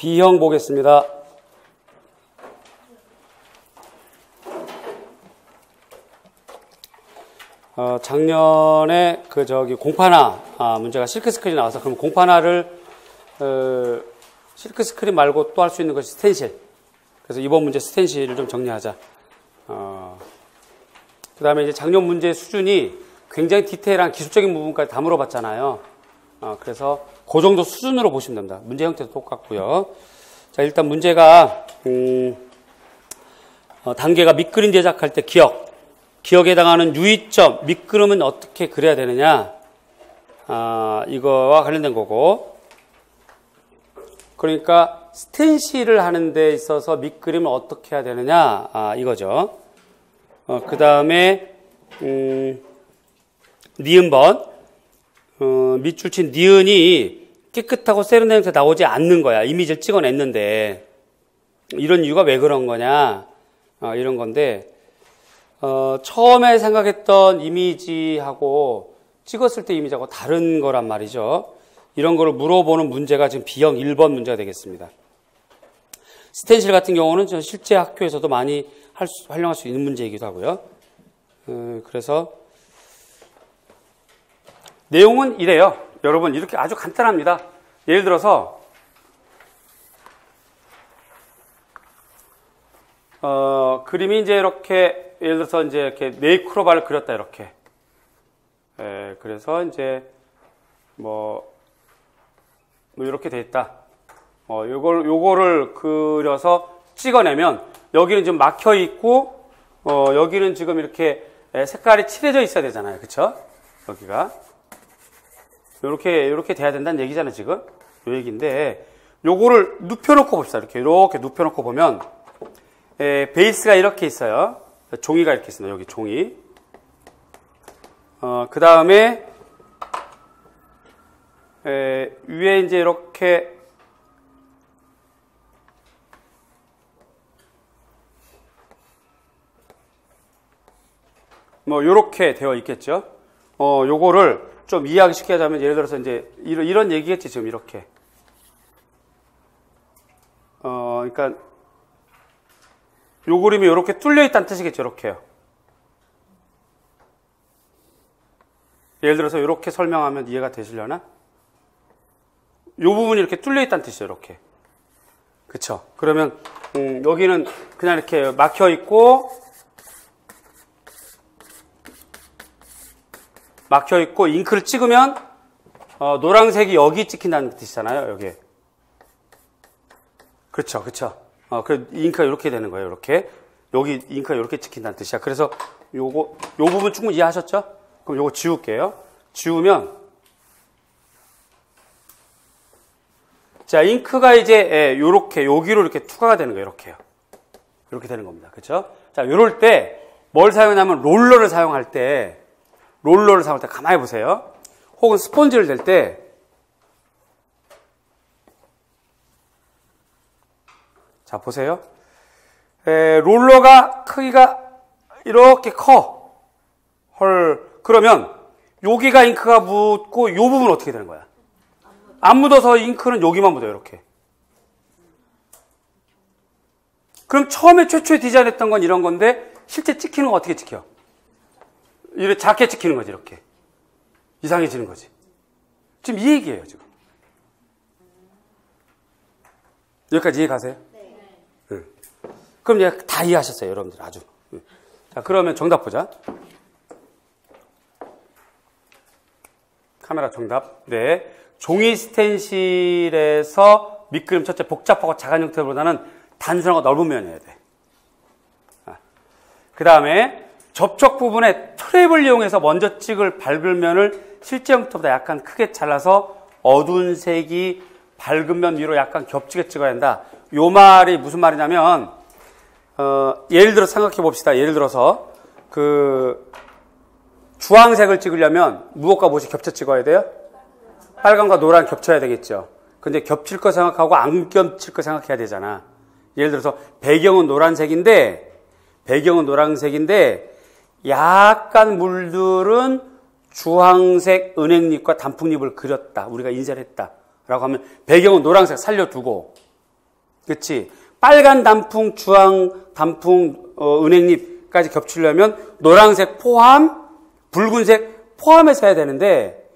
B형 보겠습니다. 작년에 공파나 문제가 실크스크린이 나와서 그럼 공파나를 실크스크린 말고 또 할 수 있는 것이 스텐실. 그래서 이번 문제 스텐실을 좀 정리하자. 그 다음에 이제 작년 문제 수준이 굉장히 디테일한 기술적인 부분까지 다 물어봤잖아요. 그래서 그 정도 수준으로 보시면 됩니다. 문제 형태도 똑같고요. 자, 일단 문제가 단계가 밑그림 제작할 때 기억에 해당하는 유의점, 밑그림은 어떻게 그려야 되느냐, 이거와 관련된 거고, 그러니까 스텐실을 하는 데 있어서 밑그림을 어떻게 해야 되느냐, 이거죠. 그 다음에 니은번, 밑줄 친 니은이 깨끗하고 세련된 형태 나오지 않는 거야. 이미지를 찍어냈는데 이런 이유가 왜 그런 거냐, 이런 건데, 처음에 생각했던 이미지하고 찍었을 때 이미지하고 다른 거란 말이죠. 이런 거를 물어보는 문제가 지금 B형 1번 문제가 되겠습니다. 스텐실 같은 경우는 실제 학교에서도 많이 활용할 수 있는 문제이기도 하고요. 그래서 내용은 이래요. 여러분, 이렇게 아주 간단합니다. 예를 들어서 그림이 이제 이렇게, 예를 들어서 이제 이렇게 네이크로바를 그렸다, 이렇게. 그래서 이제 이렇게 돼 있다. 요거를 그려서 찍어내면 여기는 좀 막혀 있고, 여기는 지금 이렇게 색깔이 칠해져 있어야 되잖아요. 그쵸? 여기가. 요렇게 돼야 된다는 얘기잖아요, 지금. 요 얘기인데, 요거를 눕혀놓고 봅시다. 이렇게 눕혀놓고 보면, 베이스가 이렇게 있어요. 종이가 이렇게 있습니다. 여기 종이. 그 다음에, 위에 이제 이렇게, 요렇게 되어 있겠죠. 요거를 좀 이해하기 쉽게 하자면, 예를 들어서 이제 이런 얘기겠지, 지금 이렇게. 그러니까 요 그림이 이렇게 뚫려 있다는 뜻이겠죠, 이렇게요. 예를 들어서 이렇게 설명하면 이해가 되시려나? 요 부분이 이렇게 뚫려 있다는 뜻이죠, 이렇게. 그쵸? 그러면 여기는 그냥 이렇게 막혀 있고 잉크를 찍으면 노란색이 여기 찍힌다는 뜻이잖아요, 여기. 그렇죠. 그 잉크가 이렇게 되는 거예요, 이렇게. 여기 잉크가 이렇게 찍힌다는 뜻이야. 그래서 요 부분 충분히 이해하셨죠? 그럼 요거 지울게요. 지우면, 자, 잉크가 이제 요렇게 여기로 이렇게 투과가 되는 거예요, 이렇게요. 이렇게 되는 겁니다. 그렇죠? 자, 요럴 때 뭘 사용하냐면 롤러를 사용할 때 가만히 보세요. 혹은 스펀지를 댈 때, 자, 보세요. 롤러가 크기가 이렇게 커. 그러면 여기가 잉크가 묻고 요 부분은 어떻게 되는 거야? 안 묻어서 잉크는 여기만 묻어요, 이렇게. 그럼 처음에 최초에 디자인했던 건 이런 건데 실제 찍히는 건 어떻게 찍혀? 이렇게 작게 찍히는 거지, 이렇게. 이상해지는 거지. 지금 이 얘기예요, 지금. 여기까지 이해 가세요? 네. 그럼 이제 다 이해하셨어요, 여러분들. 아주. 자, 그러면 정답 보자. 카메라 정답. 네. 종이 스텐실에서 밑그림 첫째 복잡하고 작은 형태보다는 단순하고 넓은 면이어야 돼. 그 다음에 접촉 부분에 트랩을 이용해서 먼저 찍을 밝은 면을 실제 형태보다 약간 크게 잘라서 어두운 색이 밝은 면 위로 약간 겹치게 찍어야 한다. 요 말이 무슨 말이냐면, 예를 들어 생각해 봅시다. 예를 들어서 주황색을 찍으려면 무엇과 무엇이 겹쳐 찍어야 돼요? 빨간과 노란 겹쳐야 되겠죠. 근데 겹칠 거 생각하고 안 겹칠 거 생각해야 되잖아. 예를 들어서 배경은 노란색인데 약간 물들은 주황색 은행잎과 단풍잎을 그렸다. 우리가 인쇄를 했다. 라고 하면 배경은 노란색 살려두고 그치? 빨간 단풍, 주황 단풍, 은행잎까지 겹치려면 노란색 포함, 붉은색 포함해서 해야 되는데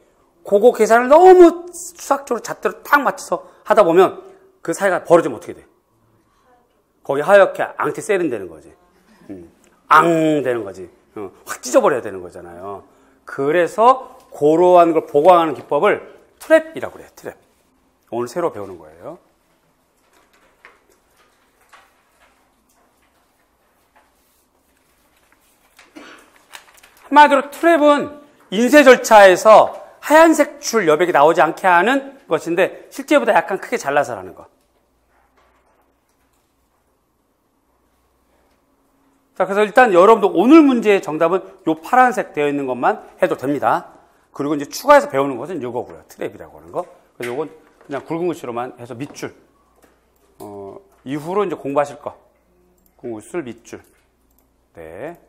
그거 계산을 너무 수학적으로 잣대로 딱 맞춰서 하다 보면 그 사이가 벌어지면 어떻게 돼? 거기 하얗게 앙티 세련되는 거지. 앙 되는 거지. 확 찢어버려야 되는 거잖아요. 그래서 그러한 걸 보강하는 기법을 트랩이라고 그래요. 트랩. 오늘 새로 배우는 거예요. 한마디로 트랩은 인쇄 절차에서 하얀색 줄 여백이 나오지 않게 하는 것인데 실제보다 약간 크게 잘라서 하는 거. 자, 그래서 일단 여러분도 오늘 문제의 정답은 요 파란색 되어 있는 것만 해도 됩니다. 그리고 이제 추가해서 배우는 것은 이거고요. 트랩이라고 하는 거. 그래서 이건 그냥 굵은 글씨로만 해서 밑줄. 이후로 이제 공부하실 거. 공부술 밑줄. 네.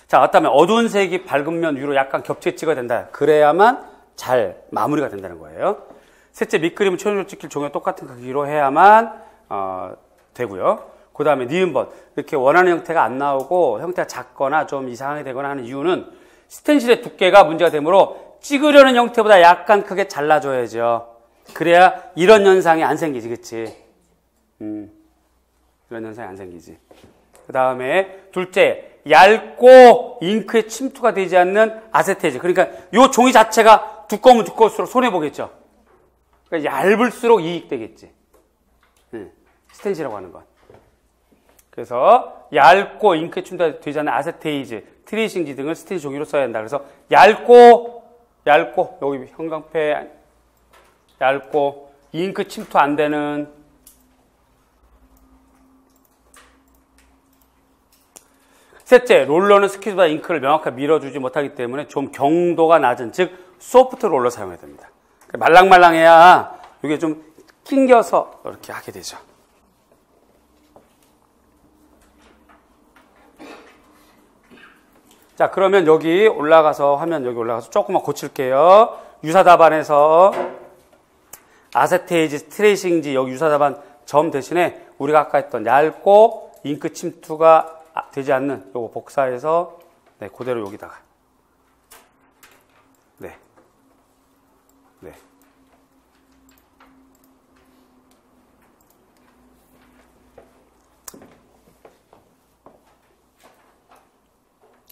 자, 그다음에 어두운 색이 밝은 면 위로 약간 겹치게 찍어야 된다. 그래야만 잘 마무리가 된다는 거예요. 셋째, 밑그림은 최종적으로 찍힐 종이와 똑같은 크기로 해야만 되고요. 그 다음에 니은번. 이렇게 원하는 형태가 안 나오고 형태가 작거나 좀 이상하게 되거나 하는 이유는 스텐실의 두께가 문제가 되므로 찍으려는 형태보다 약간 크게 잘라줘야죠. 그래야 이런 현상이 안 생기지, 그치? 이런 현상이 안 생기지. 그 다음에 둘째, 얇고 잉크에 침투가 되지 않는 아세테이지. 그러니까 이 종이 자체가 두꺼우면 두꺼울수록 손해보겠죠. 그러니까 얇을수록 이익되겠지. 스텐실이라고 하는 건. 그래서 얇고 잉크에 침투가 되지 않는 아세테이지, 트리싱지 등을 스텐실 종이로 써야 한다. 그래서 얇고 여기 형광펜 얇고 잉크 침투 안 되는 셋째, 롤러는 스키즈보다 잉크를 명확하게 밀어주지 못하기 때문에 좀 경도가 낮은, 즉 소프트 롤러 사용해야 됩니다. 말랑말랑해야 이게 좀 낑겨서 이렇게 하게 되죠. 자, 그러면 여기 올라가서 화면 여기 올라가서 조금만 고칠게요. 유사답안에서 아세테이지, 트레이싱지 여기 유사답안 점 대신에 우리가 아까 했던 얇고 잉크 침투가 되지 않는 요거 복사해서 네, 그대로 여기다가 네.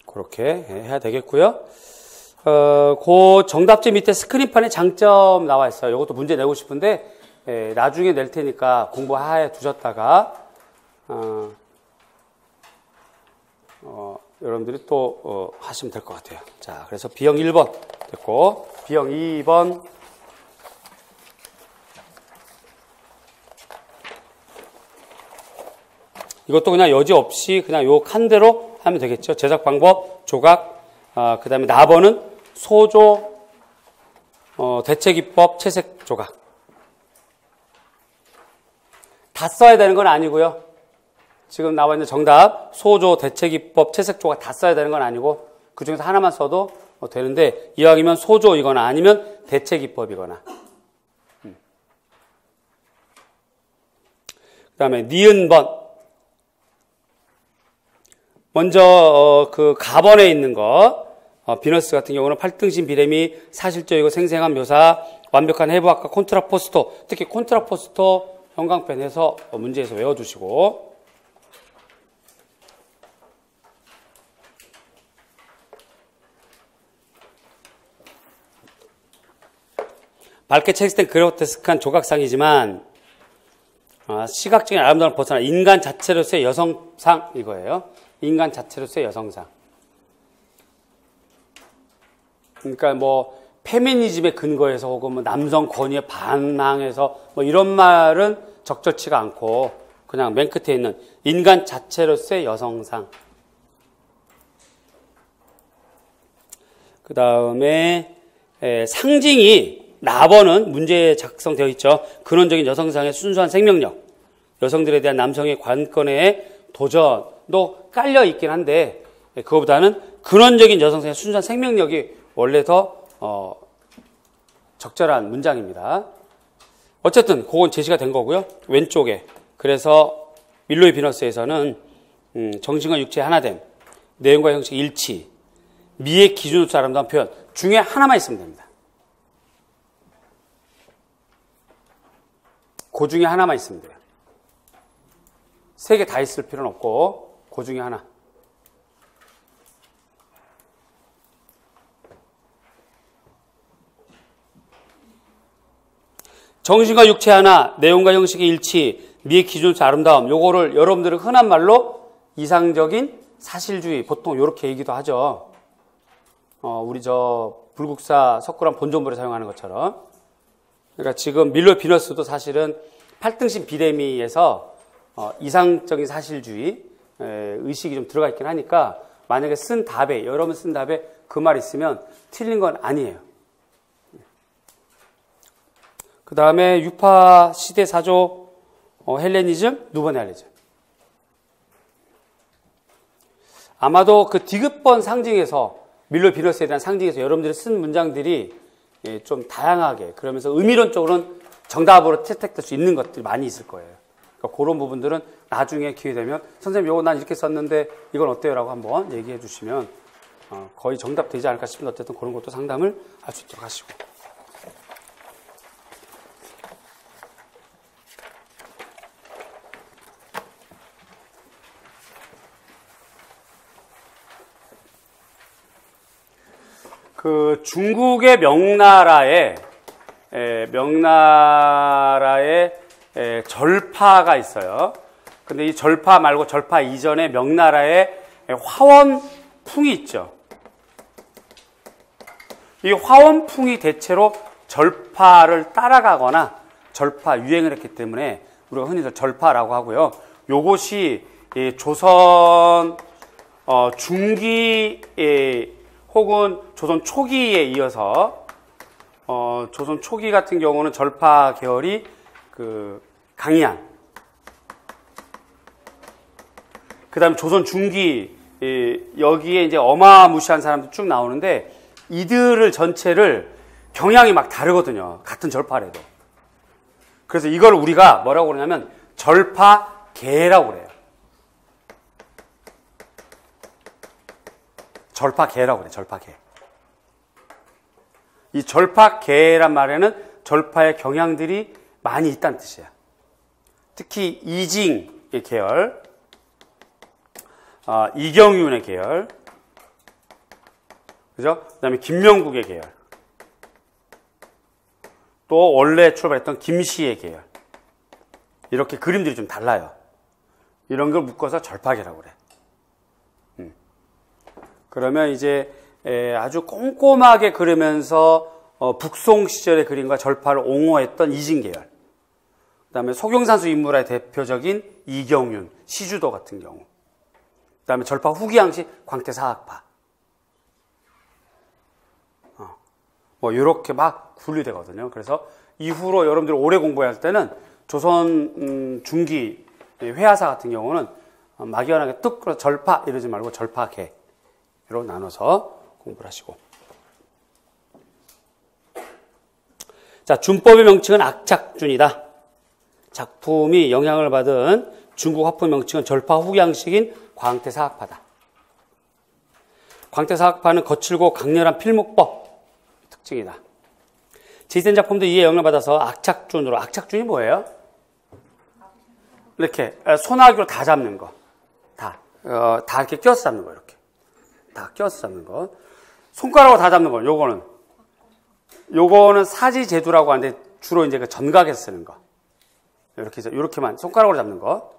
그렇게 해야 되겠고요. 그 정답지 밑에 스크린판에 장점 나와 있어요. 이것도 문제 내고 싶은데 나중에 낼 테니까 공부해 두셨다가 여러분들이 또 하시면 될 것 같아요. 자, 그래서 B형 1번 됐고 B형 2번 이것도 그냥 여지 없이 그냥 요 칸대로 하면 되겠죠. 제작 방법, 조각, 그 다음에 나번은 소조, 대체기법, 채색 조각. 다 써야 되는 건 아니고요. 지금 나와 있는 정답, 소조, 대체기법, 채색 조각 다 써야 되는 건 아니고 그 중에서 하나만 써도 되는데 이왕이면 소조이거나 아니면 대체기법이거나. 그 다음에 니은번. 먼저 그 가번에 있는 거 비너스 같은 경우는 팔등신 비례미, 사실적이고 생생한 묘사, 완벽한 해부학과 콘트라포스토, 특히 콘트라포스토 형광펜 해서 문제에서 외워두시고 밝게 채색된 그로테스크한 조각상이지만 시각적인 아름다움을 벗어나 인간 자체로서의 여성상 이거예요. 인간 자체로서의 여성상. 그러니까 뭐 페미니즘의 근거에서 혹은 뭐 남성 권위에 반항해서 뭐 이런 말은 적절치가 않고 그냥 맨 끝에 있는 인간 자체로서의 여성상. 그 다음에 상징이 나번은 문제에 작성되어 있죠. 근원적인 여성상의 순수한 생명력, 여성들에 대한 남성의 관건에 도전도 깔려 있긴 한데 그거보다는 근원적인 여성상의 순수한 생명력이 원래 더 적절한 문장입니다. 어쨌든 그건 제시가 된 거고요. 왼쪽에. 그래서 밀로의 비너스에서는 정신과 육체의 하나됨, 내용과 형식 일치, 미의 기준으로서 아름다운 표현 중에 하나만 있으면 됩니다. 그 중에 하나만 있으면 돼요. 세 개 다 있을 필요는 없고 그 중에 하나. 정신과 육체 하나, 내용과 형식의 일치, 미의 기준으로서 아름다움, 요거를 여러분들은 흔한 말로 이상적인 사실주의, 보통 이렇게 얘기도 하죠. 우리 불국사 석굴암 본존물에 사용하는 것처럼. 그러니까 지금 밀로의 비너스도 사실은 8등신 비대미에서 이상적인 사실주의 의식이 좀 들어가 있긴 하니까 만약에 쓴 답에, 여러분 쓴 답에 그 말 있으면 틀린 건 아니에요. 그 다음에 유파 시대 사조 헬레니즘, 누번의 헬레니즘. 아마도 그 디귿번 상징에서 밀로의 비너스에 대한 상징에서 여러분들이 쓴 문장들이 좀 다양하게 그러면서 의미론적으로는 정답으로 채택될 수 있는 것들이 많이 있을 거예요. 그러니까 그런 부분들은 나중에 기회 되면 선생님 이거 난 이렇게 썼는데 이건 어때요? 라고 한번 얘기해 주시면 거의 정답 되지 않을까 싶은데 어쨌든 그런 것도 상담을 할 수 있도록 하시고. 그 중국의 명나라에 절파가 있어요. 근데 이 절파 말고 절파 이전에 명나라에 화원풍이 있죠. 이 화원풍이 대체로 절파를 따라가거나 절파 유행을 했기 때문에 우리가 흔히들 절파라고 하고요. 요것이 조선 중기 혹은 조선 초기에 이어서 조선 초기 같은 경우는 절파 계열이 그 강희안, 그 다음에 조선 중기 여기에 이제 어마무시한 사람들 쭉 나오는데 이들을 전체를 경향이 막 다르거든요. 같은 절파래도. 그래서 이걸 우리가 뭐라고 그러냐면 절파계라고 그래요. 절파계라고 그래요. 절파계. 이 절파계란 말에는 절파의 경향들이 많이 있다는 뜻이야. 특히 이징의 계열, 이경윤의 계열, 그죠? 그 다음에 김명국의 계열, 또 원래 출발했던 김씨의 계열. 이렇게 그림들이 좀 달라요. 이런 걸 묶어서 절파계라고 그래. 그러면 이제 아주 꼼꼼하게 그리면서 북송 시절의 그림과 절파를 옹호했던 이징계열, 그 다음에 소경산수 인물의 대표적인 이경윤, 시주도 같은 경우, 그 다음에 절파 후기 양식 광태사학파, 뭐 이렇게 막 분류되거든요. 그래서 이후로 여러분들 오래 공부할 때는 조선 중기 회화사 같은 경우는 막연하게 뚝 절파 이러지 말고 절파계 로 나눠서 공부를 하시고. 자, 준법의 명칭은 악착준이다. 작품이 영향을 받은 중국 화풍 명칭은 절파 후기 양식인 광태사학파다. 광태사학파는 거칠고 강렬한 필목법 특징이다. 제시된 작품도 이에 영향을 받아서 악착준으로, 악착준이 뭐예요? 이렇게 소나기로 다 잡는 거, 다 이렇게 껴서 잡는 거, 이렇게 다 껴서 잡는 거. 손가락으로 다 잡는 거. 요거는 사지제두라고 하는데 주로 이제 그 전각에서 쓰는 거. 이렇게 해서 이렇게만 손가락으로 잡는 거.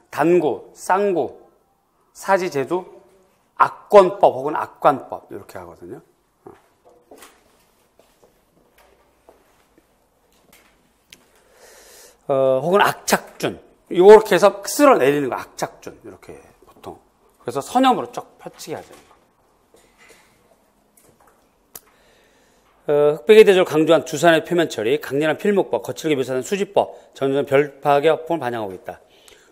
단구, 쌍구, 사지제두, 악권법 혹은 악관법 이렇게 하거든요. 혹은 악착준. 이렇게 해서 쓸어내리는 거. 악착준. 이렇게 보통. 그래서 선형으로 쫙 펼치게 하죠. 흑백의 대조를 강조한 두산의 표면 처리, 강렬한 필목법, 거칠게 묘사하는 수지법, 점점 별파악의 학풍을 반영하고 있다.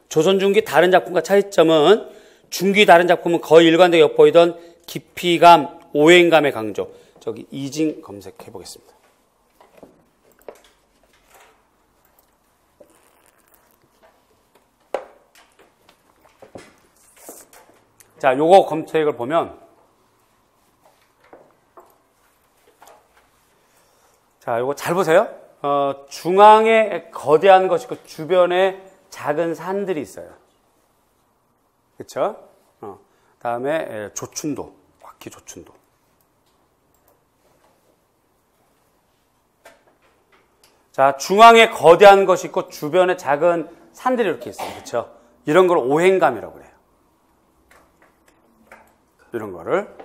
조선 중기 다른 작품과 차이점은 중기 다른 작품은 거의 일관되게 엿보이던 깊이감, 오행감의 강조. 저기 이징 검색해 보겠습니다. 자, 요거 검색을 보면, 자, 요거 잘 보세요. 중앙에 거대한 것이 있고 주변에 작은 산들이 있어요. 그쵸? 다음에 조춘도, 곽희 조춘도. 자, 중앙에 거대한 것이 있고 주변에 작은 산들이 이렇게 있어요. 그쵸? 이런 걸 오행감이라고 그래요. 이런 거를.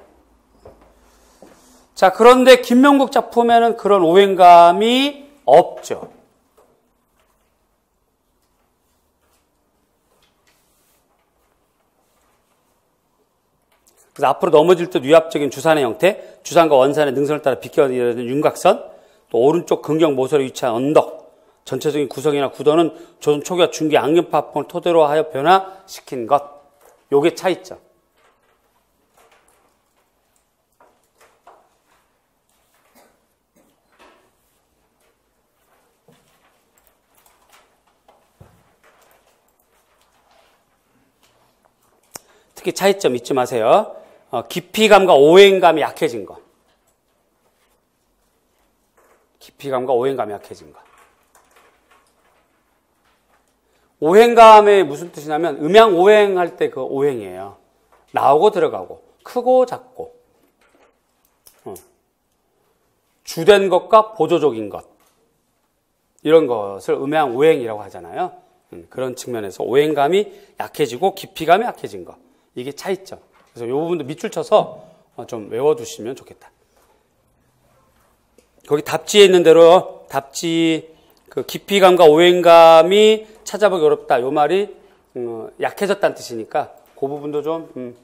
자, 그런데 김명국 작품에는 그런 오행감이 없죠. 그래서 앞으로 넘어질 때 위압적인 주산의 형태, 주산과 원산의 능선을 따라 비껴내는 윤곽선, 또 오른쪽 근경 모서리에 위치한 언덕, 전체적인 구성이나 구도는 조선 초기와 중기 악연파 합성을 토대로 하여 변화시킨 것. 요게 차이점. 특히 차이점 잊지 마세요. 깊이감과 오행감이 약해진 거. 깊이감과 오행감이 약해진 거. 오행감의 무슨 뜻이냐면 음양 오행할 때 그 오행이에요. 나오고 들어가고 크고 작고 주된 것과 보조적인 것 이런 것을 음양 오행이라고 하잖아요. 그런 측면에서 오행감이 약해지고 깊이감이 약해진 것. 이게 차이점. 그래서 이 부분도 밑줄 쳐서 좀 외워두시면 좋겠다. 거기 답지에 있는 대로 답지 그 깊이감과 오행감이 찾아보기 어렵다. 이 말이 약해졌다는 뜻이니까 그 부분도 좀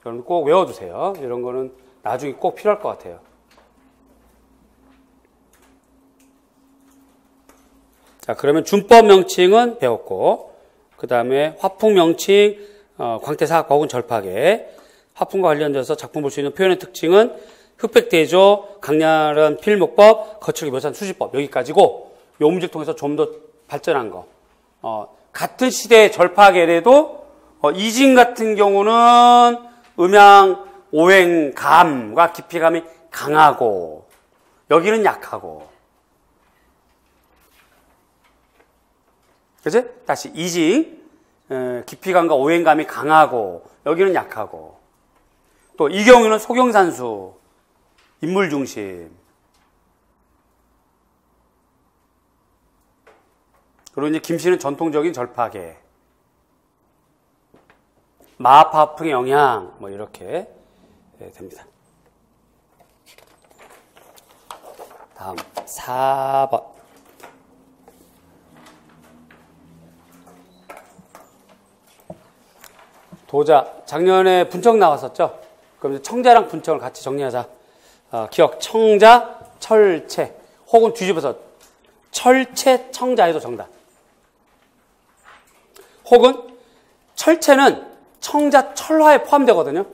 여러분 꼭 외워두세요. 이런 거는 나중에 꼭 필요할 것 같아요. 자, 그러면 준법 명칭은 배웠고, 그 다음에 화풍 명칭, 광태사학과 혹은 절파계, 화풍과 관련돼서 작품 볼 수 있는 표현의 특징은 흑백대조, 강렬한 필목법, 거칠게 묘사한 수지법 여기까지고 요 문제를 통해서 좀 더 발전한 거. 같은 시대의 절파계래도 이진 같은 경우는 음양 오행감과 깊이감이 강하고 여기는 약하고. 그치? 다시 이징 깊이감과 오행감이 강하고 여기는 약하고. 또 이 경우는 소경산수 인물 중심. 그리고 이제 김씨는 전통적인 절파계. 마파풍의 영향 뭐 이렇게 됩니다. 다음 4번. 도자. 작년에 분청 나왔었죠? 그럼 이제 청자랑 분청을 같이 정리하자. 기억. 청자, 철체. 혹은 뒤집어서 철체, 청자 해도 정답. 혹은 철체는 청자, 철화에 포함되거든요.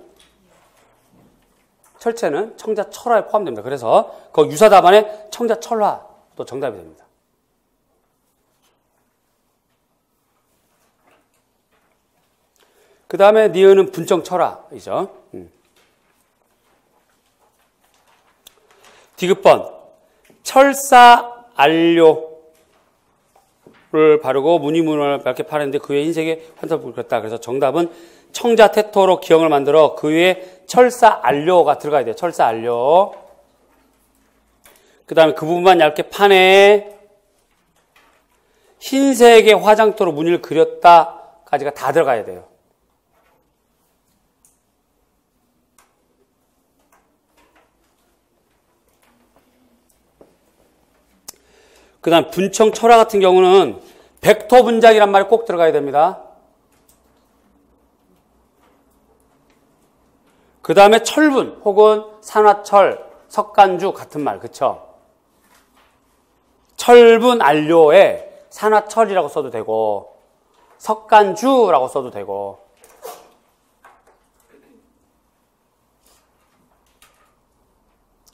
철체는 청자, 철화에 포함됩니다. 그래서 그 유사 답안에 청자, 철화도 정답이 됩니다. 그 다음에 니은은 분청 철화이죠. 디귿번 철사 안료를 바르고 무늬문을 밝게 파는데 그 위에 흰색의 환살을 그렸다. 그래서 정답은 청자 태토로 기형을 만들어 그 위에 철사 안료가 들어가야 돼요. 철사 안료. 그 다음에 그 부분만 얇게 파내 흰색의 화장토로 무늬를 그렸다까지가 다 들어가야 돼요. 그 다음 분청 철화 같은 경우는 백토 분장이란 말이 꼭 들어가야 됩니다. 그 다음에 철분 혹은 산화철, 석간주 같은 말, 그쵸? 철분 안료에 산화철이라고 써도 되고 석간주라고 써도 되고.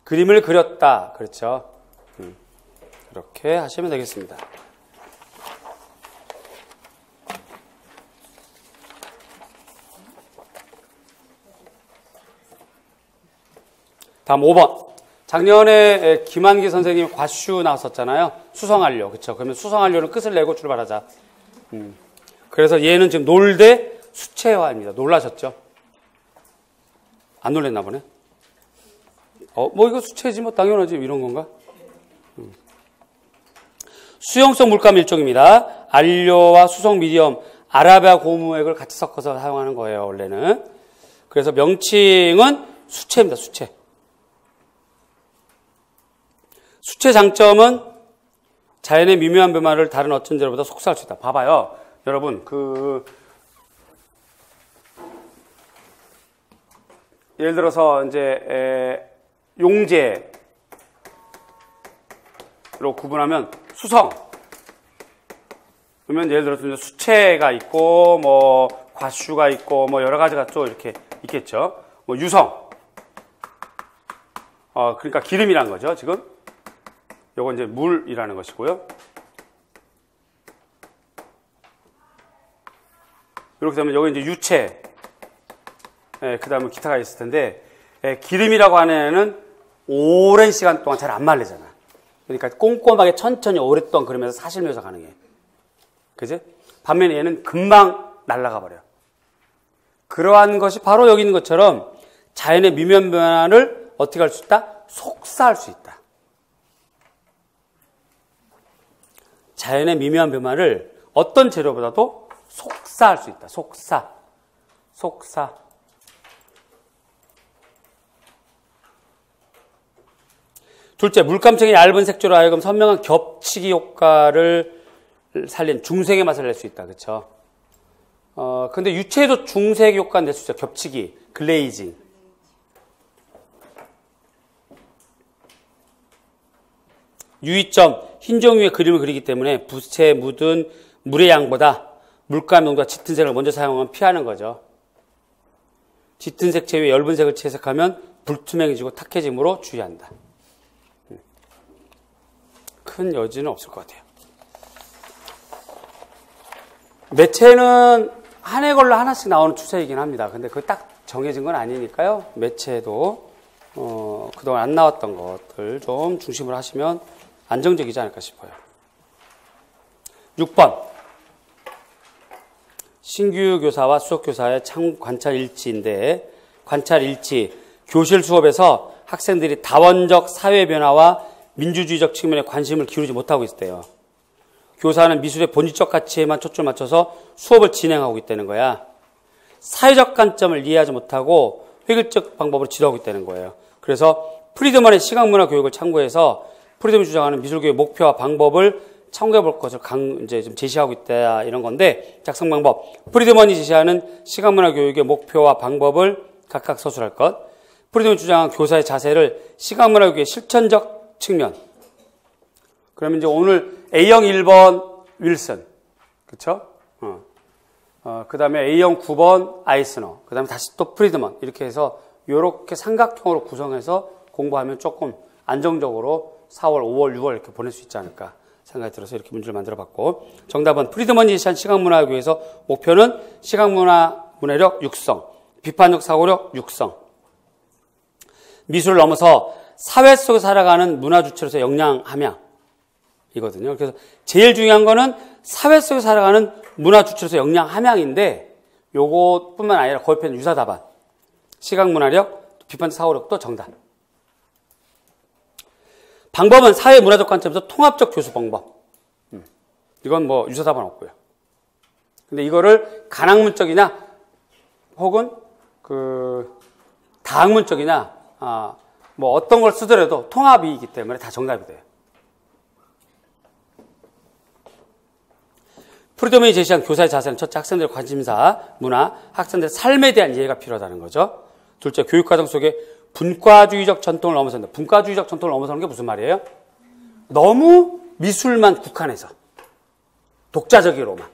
그림을 그렸다, 그렇죠? 이렇게 하시면 되겠습니다. 다음 5번. 작년에 김한기 선생님이 과슈 나왔었잖아요. 수성한료. 그쵸? 그러면 수성한료는 끝을 내고 출발하자. 그래서 얘는 지금 놀대 수채화입니다. 놀라셨죠? 안 놀랬나 보네. 뭐 이거 수채지 뭐 당연하지 이런 건가? 수용성 물감 일종입니다. 안료와 수성 미디엄, 아라비아 고무액을 같이 섞어서 사용하는 거예요, 원래는. 그래서 명칭은 수채입니다, 수채. 수채 장점은 자연의 미묘한 변화를 다른 어떤 재료보다 속수할 수 있다. 봐봐요. 여러분, 예를 들어서 이제 용제로 구분하면 수성. 그러면 예를 들어서 이제 수채가 있고 뭐 과슈가 있고 뭐 여러 가지가 또 이렇게 있겠죠. 뭐 유성. 그러니까 기름이란 거죠, 지금. 요건 이제 물이라는 것이고요. 이렇게 되면 여기 이제 유채. 그 다음에 기타가 있을 텐데, 기름이라고 하는 애는 오랜 시간 동안 잘 안 말리잖아. 그러니까 꼼꼼하게 천천히 오랫동안 그러면서 사실 묘사 가능해. 그지? 반면에 얘는 금방 날아가 버려. 그러한 것이 바로 여기 있는 것처럼 자연의 미묘한 변화를 어떻게 할 수 있다? 속사할 수 있다. 자연의 미묘한 변화를 어떤 재료보다도 속사할 수 있다. 속사. 둘째, 물감층의 얇은 색조로 하여금 선명한 겹치기 효과를 살린 중색의 맛을 낼 수 있다. 그쵸? 근데 유체에도 중색 효과는 낼 수 있죠. 겹치기, 글레이징. 유의점, 흰 종 위에 그림을 그리기 때문에 붓에 묻은 물의 양보다 물감 농도가 짙은 색을 먼저 사용하면 피하는 거죠. 짙은 색채 위에 엷은 색을 채색하면 불투명해지고 탁해짐으로 주의한다. 큰 여지는 없을 것 같아요. 매체는 한 해 걸로 하나씩 나오는 추세이긴 합니다. 근데 그거 딱 정해진 건 아니니까요. 매체도 그동안 안 나왔던 것들 좀 중심으로 하시면 안정적이지 않을까 싶어요. 6번. 신규 교사와 수석 교사의 관찰 일치인데, 관찰 일치, 교실 수업에서 학생들이 다원적 사회 변화와 민주주의적 측면에 관심을 기울이지 못하고 있대요. 교사는 미술의 본질적 가치에만 초점을 맞춰서 수업을 진행하고 있다는 거야. 사회적 관점을 이해하지 못하고 획일적 방법으로 지도하고 있다는 거예요. 그래서 프리드먼의 시각문화 교육을 참고해서 프리드먼이 주장하는 미술교육의 목표와 방법을 참고해 볼 것을 이제 좀 제시하고 있다, 이런 건데, 작성 방법. 프리드먼이 제시하는 시각문화 교육의 목표와 방법을 각각 서술할 것. 프리드먼이 주장한 교사의 자세를 시각문화 교육의 실천적 측면. 그러면 이제 오늘 A형 1번 윌슨. 그쵸? 그 다음에 A형 9번 아이스너. 그 다음에 다시 또 프리드먼. 이렇게 해서 요렇게 삼각형으로 구성해서 공부하면 조금 안정적으로 4월, 5월, 6월 이렇게 보낼 수 있지 않을까 생각이 들어서 이렇게 문제를 만들어 봤고, 정답은 프리드먼이 제시한 시각문화교육에서 목표는 시각문화력 육성, 비판적 사고력 육성. 미술을 넘어서 사회 속에 살아가는 문화 주체로서 역량 함양 이거든요. 그래서 제일 중요한 거는 사회 속에 살아가는 문화 주체로서 역량 함양인데, 요것뿐만 아니라 거의 편 유사 답안. 시각문화력, 비판적 사고력도 정답. 방법은 사회 문화적 관점에서 통합적 교수 방법. 이건 뭐 유사 답안 없고요. 근데 이거를 간학문적이냐 혹은 다학문적이냐 뭐 어떤 걸 쓰더라도 통합이기 때문에 다 정답이 돼요. 프리드먼이 제시한 교사의 자세는 첫째, 학생들의 관심사, 문화, 학생들의 삶에 대한 이해가 필요하다는 거죠. 둘째, 교육과정 속에 분과주의적 전통을 넘어선다. 분과주의적 전통을 넘어서는 게 무슨 말이에요? 너무 미술만 국한해서 독자적으로만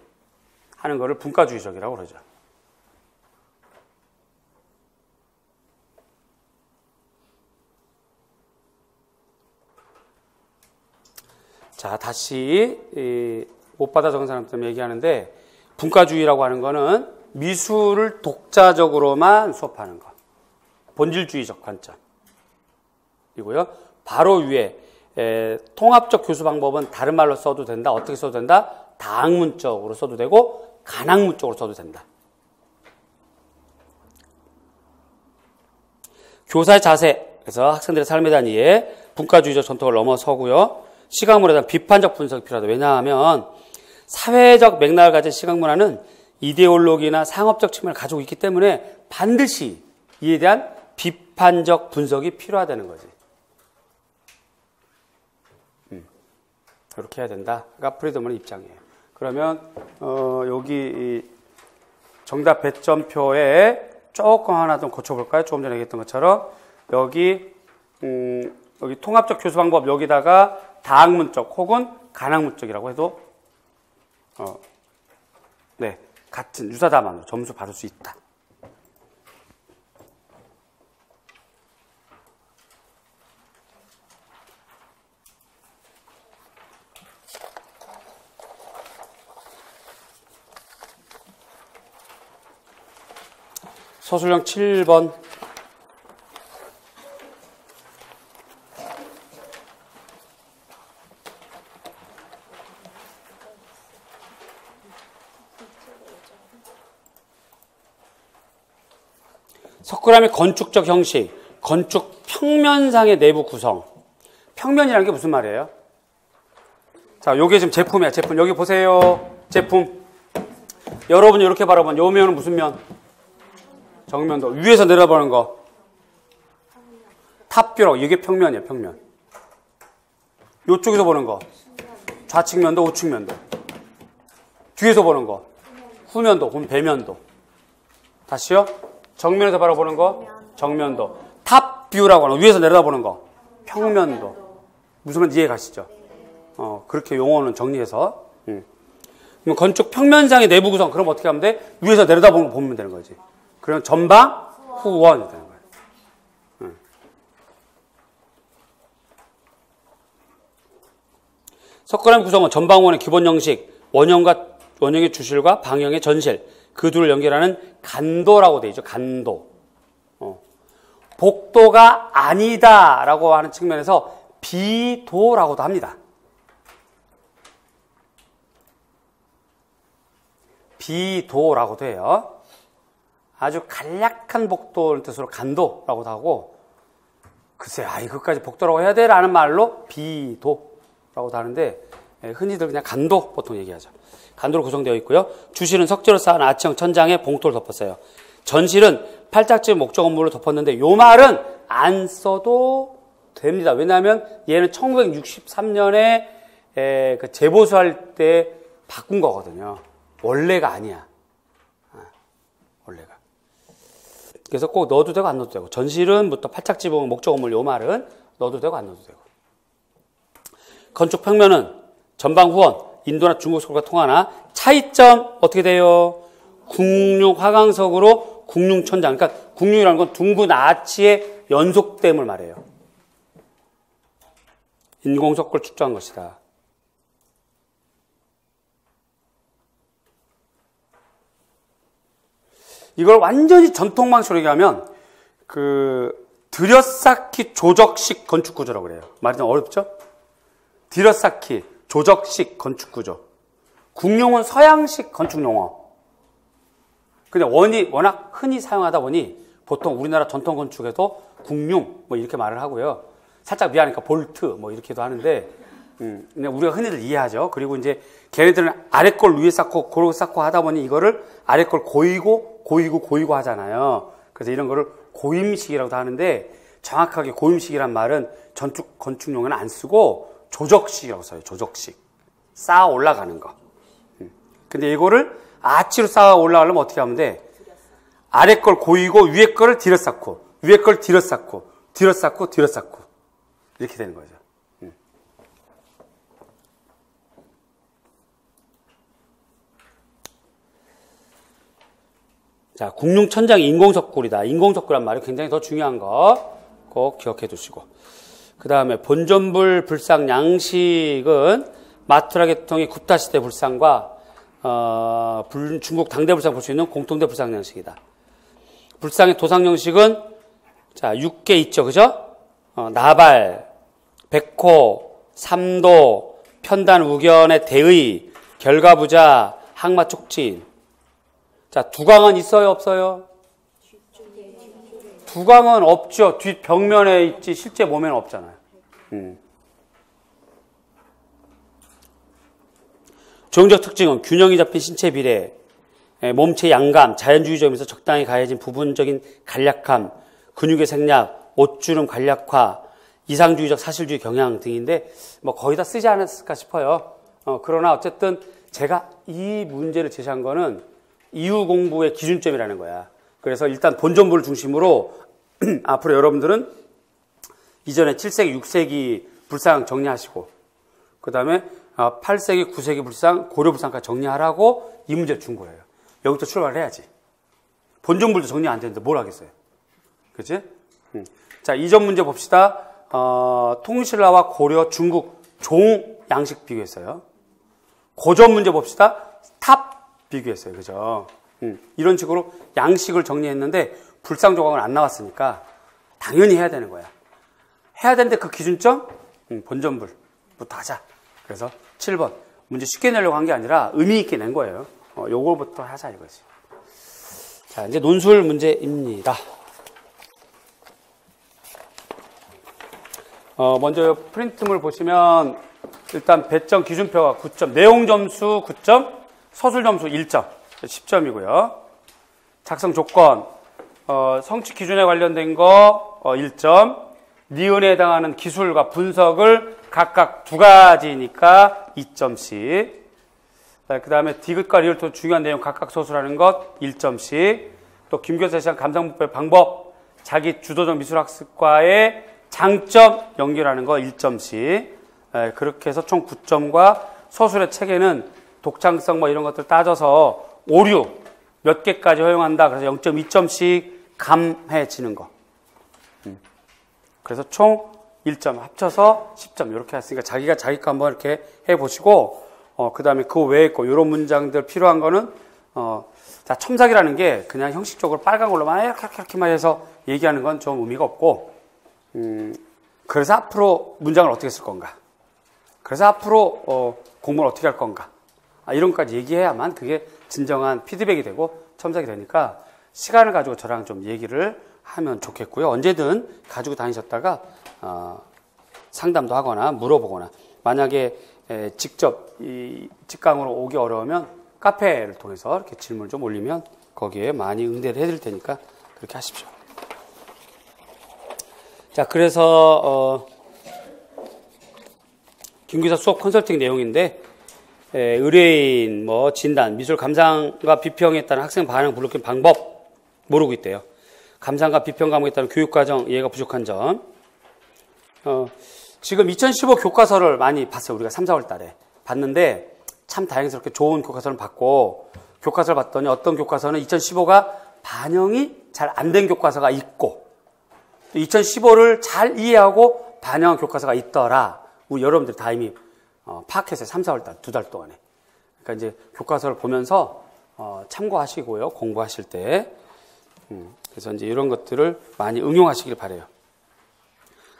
하는 거를 분과주의적이라고 그러죠. 자, 다시 못 받아 적은 사람 때문에 얘기하는데, 분과주의라고 하는 거는 미술을 독자적으로만 수업하는 거. 본질주의적 관점. 이고요. 바로 위에 통합적 교수 방법은 다른 말로 써도 된다. 어떻게 써도 된다? 다학문적으로 써도 되고 간학문적으로 써도 된다. 교사의 자세, 그래서 학생들의 삶에 대한 이해, 분과주의적 전통을 넘어서고요. 시각문화에 대한 비판적 분석이 필요하다. 왜냐하면 사회적 맥락을 가진 시각문화는 이데올로기나 상업적 측면을 가지고 있기 때문에 반드시 이에 대한 비판적 분석이 필요하다는 거지. 그렇게 해야 된다가 프리드먼의 입장이에요. 그러면 여기 정답 배점표에 조금 하나 좀 고쳐볼까요? 조금 전에 얘기했던 것처럼 여기 통합적 교수 방법 여기다가 다학문적 혹은 간학문적이라고 해도 네, 같은 유사담안으로 점수 받을 수 있다. 서술형 7번. 석굴암의 건축적 형식, 건축 평면상의 내부 구성. 평면이라는 게 무슨 말이에요? 자, 요게 지금 제품이야, 제품. 여기 보세요. 제품. 여러분이 이렇게 바라보면 요 면은 무슨 면? 정면도. 위에서 내려보는 거. 탑뷰라고. 이게 평면이에요, 평면. 요쪽에서 보는 거. 좌측면도, 우측면도. 뒤에서 보는 거. 후면도, 그럼 배면도. 다시요. 정면에서 바라보는 거. 정면도. 탑뷰라고 하는 거. 위에서 내려다보는 거. 평면도. 무슨 말인지 이해 가시죠? 그렇게 용어는 정리해서. 그럼 건축 평면상의 내부 구성. 그럼 어떻게 하면 돼? 위에서 내려다보는 거 보면 되는 거지. 그럼 전방, 후원이 되는 거예요. 석굴암 구성은 전방원의 기본 형식, 원형의 주실과 방형의 전실, 그 둘을 연결하는 간도라고 되어 있죠. 간도. 복도가 아니다라고 하는 측면에서 비도라고도 합니다. 비도라고도 해요. 아주 간략한 복도를 뜻으로 간도라고도 하고, 글쎄, 이것까지 복도라고 해야 돼? 라는 말로 비도라고도 하는데, 흔히들 그냥 간도 보통 얘기하죠. 간도로 구성되어 있고요. 주실은 석재로 쌓은 아치형 천장에 봉토를 덮었어요. 전실은 팔짝집 목조 건물을 덮었는데, 요 말은 안 써도 됩니다. 왜냐하면 얘는 1963년에 그 재보수할 때 바꾼 거거든요. 원래가 아니야. 원래가. 그래서 꼭 넣어도 되고 안 넣어도 되고. 전실은부터 팔짝지붕 목조 건물 요 말은 넣어도 되고 안 넣어도 되고. 건축 평면은 전방 후원, 인도나 중국 서울과 통하나 차이점 어떻게 돼요? 국융 화강석으로 국융 천장. 그러니까 국융이라는 건 둥근 아치의 연속됨을 말해요. 인공석굴 축조한 것이다. 이걸 완전히 전통 방식으로 얘기하면 들여쌓기 조적식 건축 구조라고 그래요. 말이 좀 어렵죠? 들여쌓기 조적식 건축 구조. 국용은 서양식 건축 용어. 근데 워낙 흔히 사용하다 보니 보통 우리나라 전통 건축에도 국융 뭐 이렇게 말을 하고요. 살짝 미안하니까 볼트 뭐 이렇게도 하는데 그냥 우리가 흔히들 이해하죠. 그리고 이제 걔네들은 아래 걸 위에 쌓고 고르고 쌓고 하다 보니 이거를 아래 걸 고이고 하잖아요. 그래서 이런 거를 고임식이라고도 하는데 정확하게 고임식이란 말은 건축 용어는 안 쓰고 조적식이라고 써요. 조적식. 쌓아 올라가는 거. 근데 이거를 아치로 쌓아 올라가려면 어떻게 하면 돼? 아래 걸 고이고 위에 거를 들여쌓고 위에 걸 들여쌓고 이렇게 되는 거죠. 자, 국융 천장이 인공석굴이다. 인공석굴란 말이 굉장히 더 중요한 거 꼭 기억해 두시고. 그 다음에 본전불 불상 양식은 마투라 계통의 굽타 시대 불상과 중국 당대 불상 볼 수 있는 공통대 불상 양식이다. 불상의 도상 형식은 자 6개 있죠, 그죠? 나발, 백호, 삼도, 편단, 우견의 대의, 결과부자, 항마, 촉진. 자, 두광은 있어요, 없어요? 두광은 없죠. 뒷 벽면에 있지 실제 몸에는 없잖아요. 조형적 특징은 균형이 잡힌 신체 비례, 몸체 양감, 자연주의점에서 적당히 가해진 부분적인 간략함, 근육의 생략, 옷주름 간략화, 이상주의적 사실주의 경향 등인데 뭐 거의 다 쓰지 않았을까 싶어요. 그러나 어쨌든 제가 이 문제를 제시한 거는 이후 공부의 기준점이라는 거야. 그래서 일단 본전부를 중심으로 앞으로 여러분들은 이전에 7세기, 6세기 불상 정리하시고 그 다음에 8세기, 9세기 불상, 고려 불상까지 정리하라고 이 문제를 준 거예요. 여기부터 출발을 해야지. 본전부도 정리 안 되는데 뭘 하겠어요. 그치? 자, 이전 문제 봅시다. 통신라와 고려, 중국 종 양식 비교했어요. 고전 문제 봅시다. 탑 비교했어요. 그죠? 이런 식으로 양식을 정리했는데 불상 조각은 안 나왔으니까 당연히 해야 되는 거야. 해야 되는데 그 기준점? 본전불부터 하자. 그래서 7번. 문제 쉽게 내려고 한 게 아니라 의미 있게 낸 거예요. 요거부터 하자 이거지. 자, 이제 논술 문제입니다. 먼저 프린트물 보시면 일단 배점 기준표가 9점, 내용 점수 9점, 서술 점수 1점, 10점이고요. 작성 조건, 성취 기준에 관련된 거 1점, 니은에 해당하는 기술과 분석을 각각 2가지니까 2점씩. 그 다음에 디귿과 리을토 중요한 내용 각각 소술하는 것 1점씩. 또 김교사 시장 감상문법의 방법, 자기 주도적 미술학습과의 장점 연결하는 거 1점씩. 그렇게 해서 총 9점과 소술의 체계는 독창성 뭐 이런 것들 따져서 오류 몇 개까지 허용한다. 그래서 0.2점씩 감해지는 거. 그래서 총 1점 합쳐서 10점 이렇게 했으니까 자기가 자기 거 한번 이렇게 해보시고 그 다음에 그 외에 거 이런 문장들 필요한 거는 자, 첨삭이라는 게 그냥 형식적으로 빨간 걸로만 이렇게만 해서 얘기하는 건 좀 의미가 없고 그래서 앞으로 문장을 어떻게 쓸 건가, 그래서 앞으로 공부를 어떻게 할 건가, 이런 것까지 얘기해야만 그게 진정한 피드백이 되고 첨삭이 되니까 시간을 가지고 저랑 좀 얘기를 하면 좋겠고요. 언제든 가지고 다니셨다가 상담도 하거나 물어보거나, 만약에 직접 이 직강으로 오기 어려우면 카페를 통해서 이렇게 질문을 좀 올리면 거기에 많이 응대를 해드릴 테니까 그렇게 하십시오. 자, 그래서 김기사 수업 컨설팅 내용인데 의뢰인, 뭐 진단, 미술 감상과 비평에 따른 학생 반응 분석의 방법 모르고 있대요. 감상과 비평 과목에 따른 교육과정 이해가 부족한 점. 지금 2015 교과서를 많이 봤어요. 우리가 3, 4월 달에 봤는데 참 다행스럽게 좋은 교과서를 봤고, 교과서를 봤더니 어떤 교과서는 2015가 반영이 잘 안 된 교과서가 있고, 2015를 잘 이해하고 반영한 교과서가 있더라. 우리 여러분들이 다 이미 파악했어요. 3, 4월 달, 2달 동안에. 그러니까 이제 교과서를 보면서 참고하시고요. 공부하실 때. 그래서 이제 이런 것들을 많이 응용하시길 바래요.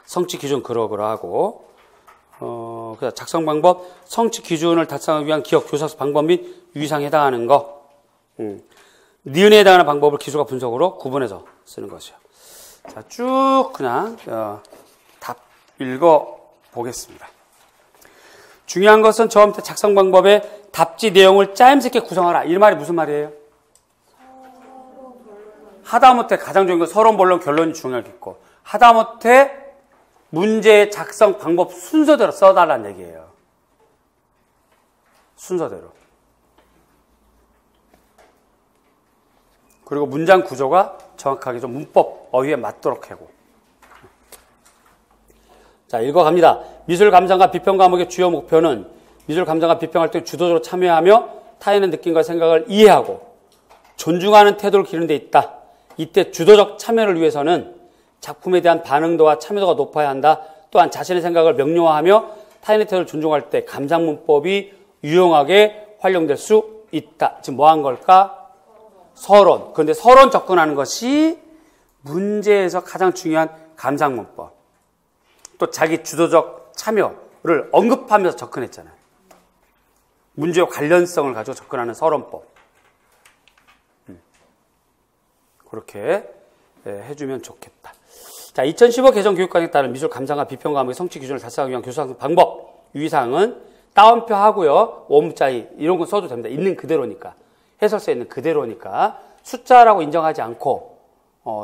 성취 기준 그러하고, 작성 방법, 성취 기준을 달성하기 위한 기억, 교사수 방법 및 유의사항에 해당하는 거. 니은에 해당하는 방법을 기술과 분석으로 구분해서 쓰는 것이요. 자, 쭉 그냥 답 읽어보겠습니다. 중요한 것은 저 밑에 작성 방법의 답지 내용을 짜임새 있게 구성하라. 이 말이 무슨 말이에요? 하다못해 가장 중요한 건 서론, 본론, 결론이 중요하겠고, 하다못해 문제의 작성 방법 순서대로 써달라는 얘기예요. 순서대로. 그리고 문장 구조가 정확하게 좀 문법 어휘에 맞도록 하고. 자, 읽어갑니다. 미술 감상과 비평 과목의 주요 목표는 미술 감상과 비평 활동에 주도적으로 참여하며 타인의 느낌과 생각을 이해하고 존중하는 태도를 기르는 데 있다. 이때 주도적 참여를 위해서는 작품에 대한 반응도와 참여도가 높아야 한다. 또한 자신의 생각을 명료화하며 타인의 태도를 존중할 때 감상 문법이 유용하게 활용될 수 있다. 지금 뭐 한 걸까? 서론. 그런데 서론 접근하는 것이 문제에서 가장 중요한 감상 문법. 또 자기 주도적 참여를 언급하면서 접근했잖아요. 문제와 관련성을 가지고 접근하는 서론법. 그렇게 해주면 좋겠다. 자, 2015 개정 교육과정에 따른 미술 감상과 비평 과목의 성취 기준을 달성하기 위한 교수 학습 방법, 유의사항은 따옴표 하고요. 원문자이 이런 거 써도 됩니다. 있는 그대로니까. 해설서에 있는 그대로니까. 숫자라고 인정하지 않고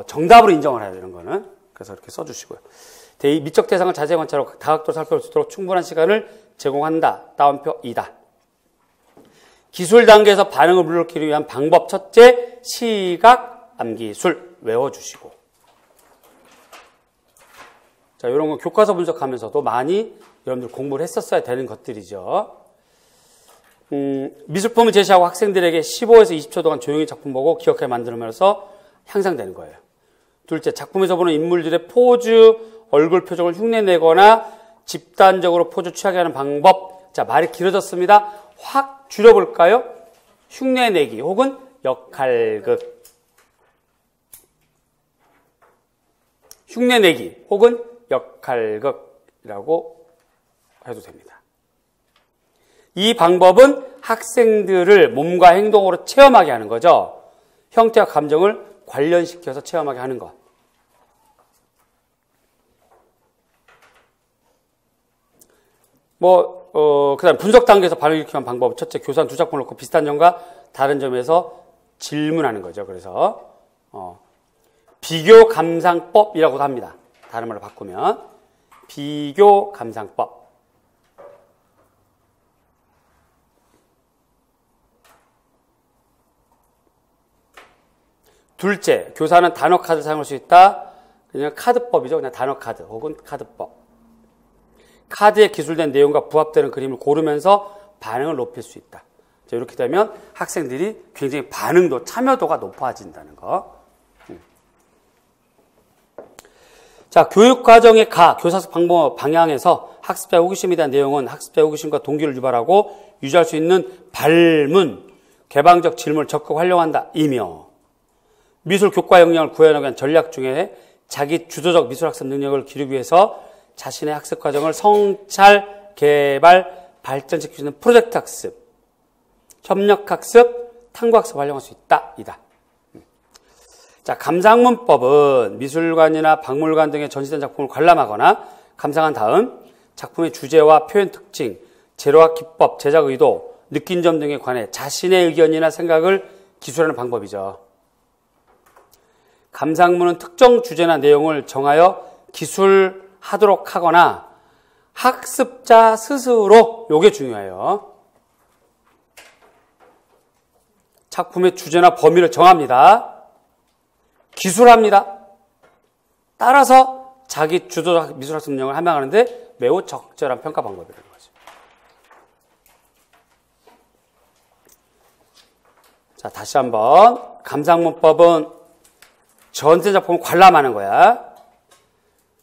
정답으로 인정을 해야 되는 거는. 그래서 이렇게 써주시고요. 미적 대상을 자세히 관찰하고 다각도로 살펴볼 수 있도록 충분한 시간을 제공한다. 따옴표 2다. 기술 단계에서 반응을 불러일으키기 위한 방법 첫째, 시각 암기술 외워주시고. 자, 이런 거 교과서 분석하면서도 많이 여러분들 공부를 했었어야 되는 것들이죠. 미술품을 제시하고 학생들에게 15에서 20초 동안 조용히 작품 보고 기억하게 만들면서 향상되는 거예요. 둘째, 작품에서 보는 인물들의 포즈, 얼굴 표정을 흉내내거나 집단적으로 포즈 취하게 하는 방법. 자, 말이 길어졌습니다. 확 줄여볼까요? 흉내내기 혹은 역할극. 흉내내기 혹은 역할극이라고 해도 됩니다. 이 방법은 학생들을 몸과 행동으로 체험하게 하는 거죠. 형태와 감정을 관련시켜서 체험하게 하는 것. 그 다음 분석 단계에서 반응을 일으키는 방법. 첫째, 교사는 두 작품을 놓고 비슷한 점과 다른 점에서 질문하는 거죠. 그래서 비교 감상법이라고도 합니다. 다른 말로 바꾸면 비교 감상법. 둘째, 교사는 단어 카드 사용할 수 있다. 그냥 카드법이죠. 그냥 단어 카드 혹은 카드법. 카드에 기술된 내용과 부합되는 그림을 고르면서 반응을 높일 수 있다. 자, 이렇게 되면 학생들이 굉장히 반응도, 참여도가 높아진다는 거. 자, 교육과정의 교사수 방향에서 학습자의 호기심에 대한 내용은 학습자의 호기심과 동기를 유발하고 유지할 수 있는 발문, 개방적 질문을 적극 활용한다. 이며 미술 교과 역량을 구현하기 위한 전략 중에 자기 주도적 미술학습 능력을 기르기 위해서 자신의 학습 과정을 성찰, 개발, 발전시킬 수 있는 프로젝트 학습, 협력 학습, 탐구 학습을 활용할 수 있다. 이다. 자, 감상문법은 미술관이나 박물관 등의 전시된 작품을 관람하거나 감상한 다음 작품의 주제와 표현 특징, 재료와 기법, 제작 의도, 느낀 점 등에 관해 자신의 의견이나 생각을 기술하는 방법이죠. 감상문은 특정 주제나 내용을 정하여 기술하도록 하거나 학습자 스스로, 요게 중요해요. 작품의 주제나 범위를 정합니다. 기술합니다. 따라서 자기 주도적 미술학습 능력을 함양하는데 매우 적절한 평가 방법이라는 거죠. 자, 다시 한번. 감상문법은 전체 작품을 관람하는 거야.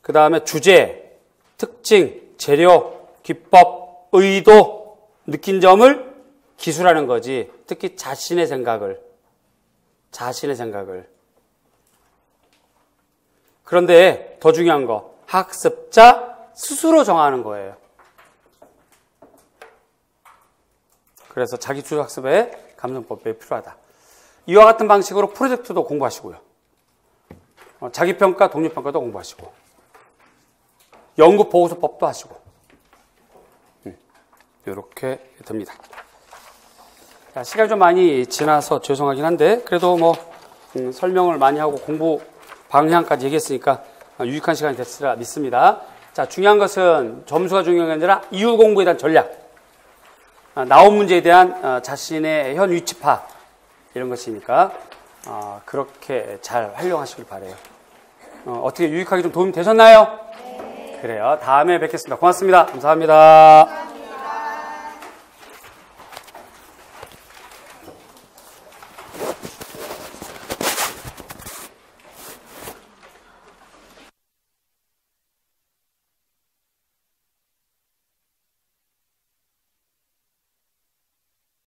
그 다음에 주제, 특징, 재료, 기법, 의도, 느낀 점을 기술하는 거지. 특히 자신의 생각을. 그런데 더 중요한 거, 학습자 스스로 정하는 거예요. 그래서 자기 주도 학습에 감상법이 필요하다. 이와 같은 방식으로 프로젝트도 공부하시고요. 자기평가, 독립평가도 공부하시고, 연구 보고서법도 하시고, 이렇게 됩니다. 자, 시간이 좀 많이 지나서 죄송하긴 한데, 그래도 설명을 많이 하고 공부 방향까지 얘기했으니까 유익한 시간이 됐으리라 믿습니다. 자, 중요한 것은 점수가 중요한 게 아니라 이후 공부에 대한 전략, 나온 문제에 대한 자신의 현 위치 파악, 이런 것이니까 그렇게 잘 활용하시길 바라요. 어떻게 유익하게 좀 도움이 되셨나요? 네. 그래요. 다음에 뵙겠습니다. 고맙습니다. 감사합니다.